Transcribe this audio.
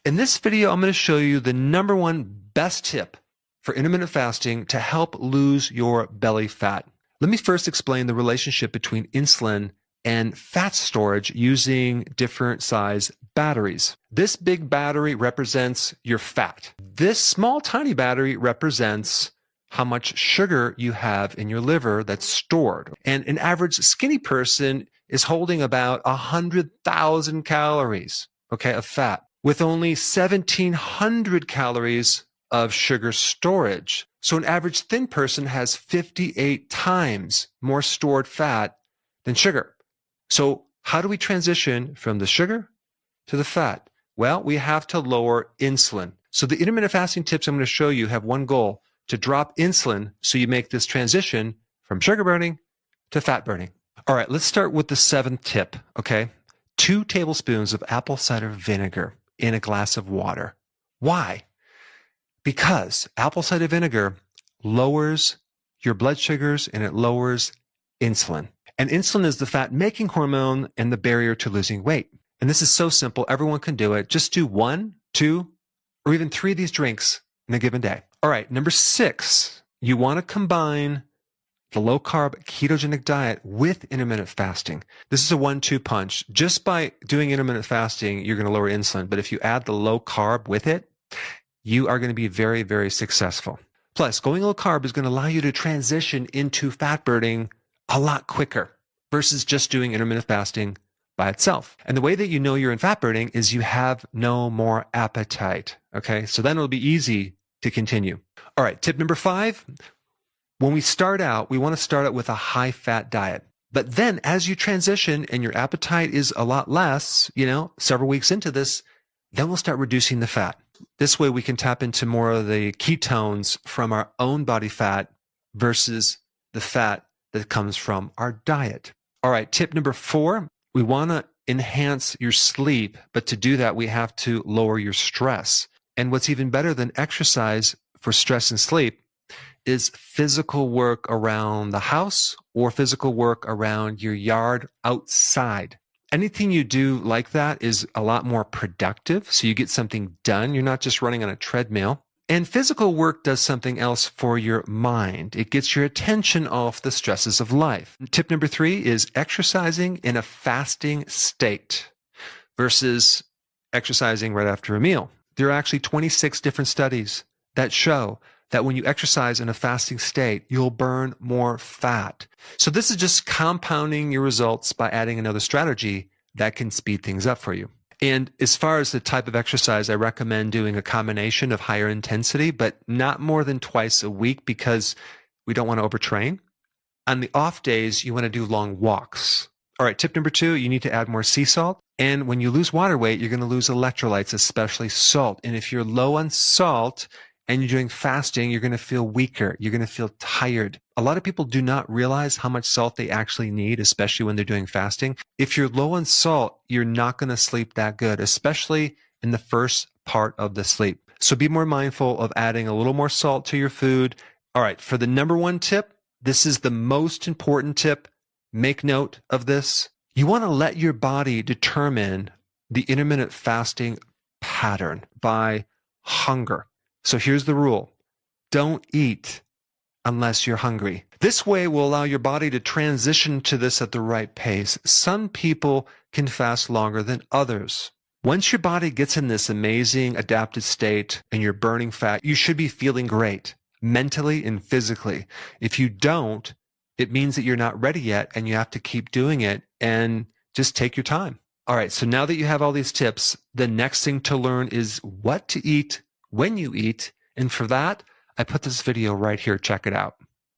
In this video, I'm going to show you the #1 best tip for intermittent fasting to help lose your belly fat. Let me first explain the relationship between insulin and fat storage using different size batteries. This big battery represents your fat. This small tiny battery represents how much sugar you have in your liver that's stored. And an average skinny person is holding about 100,000 calories, of fat, with only 1,700 calories of sugar storage. So an average thin person has 58 times more stored fat than sugar. So how do we transition from the sugar to the fat? Well, we have to lower insulin. So the intermittent fasting tips I'm going to show you have one goal: to drop insulin so you make this transition from sugar burning to fat burning. All right, let's start with the 7th tip, 2 tablespoons of apple cider vinegar in a glass of water. Why? Because apple cider vinegar lowers your blood sugars and it lowers insulin. And insulin is the fat-making hormone and the barrier to losing weight. And this is so simple. Everyone can do it. Just do 1, 2, or even 3 of these drinks in a given day. All right, number 6, you want to combine the low-carb ketogenic diet with intermittent fasting. This is a 1-2 punch. Just by doing intermittent fasting, you're going to lower insulin. But if you add the low-carb with it, you are going to be very, very successful. Plus, going low-carb is going to allow you to transition into fat burning a lot quicker versus just doing intermittent fasting by itself. And the way that you know you're in fat burning is you have no more appetite. So then it'll be easy to continue. All right, tip number 5. When we start out, we want to start out with a high-fat diet. But then as you transition and your appetite is a lot less, several weeks into this, then we'll start reducing the fat. This way we can tap into more of the ketones from our own body fat versus the fat that comes from our diet. All right, tip number 4, we want to enhance your sleep, but to do that, we have to lower your stress. And what's even better than exercise for stress and sleep is physical work around the house or physical work around your yard outside. Anything you do like that is a lot more productive, so you get something done. You're not just running on a treadmill. And physical work does something else for your mind. It gets your attention off the stresses of life. Tip number 3 is exercising in a fasting state versus exercising right after a meal. There are actually 26 different studies that show that when you exercise in a fasting state, you'll burn more fat. So this is just compounding your results by adding another strategy that can speed things up for you. And as far as the type of exercise, I recommend doing a combination of higher intensity, but not more than twice a week because we don't want to overtrain. On the off days, you want to do long walks. All right, tip number 2, you need to add more sea salt. And when you lose water weight, you're going to lose electrolytes, especially salt. And if you're low on salt and you're doing fasting, you're going to feel weaker. You're going to feel tired. A lot of people do not realize how much salt they actually need, especially when they're doing fasting. If you're low on salt, you're not going to sleep that good, especially in the first part of the sleep. So be more mindful of adding a little more salt to your food. All right, for the #1 tip, this is the most important tip. Make note of this. You want to let your body determine the intermittent fasting pattern by hunger. So here's the rule. Don't eat unless you're hungry. This way will allow your body to transition to this at the right pace. Some people can fast longer than others. Once your body gets in this amazing adapted state and you're burning fat, you should be feeling great mentally and physically. If you don't, it means that you're not ready yet and you have to keep doing it and just take your time. All right, so now that you have all these tips, the next thing to learn is what to eat when you eat. And for that, I put this video right here. Check it out.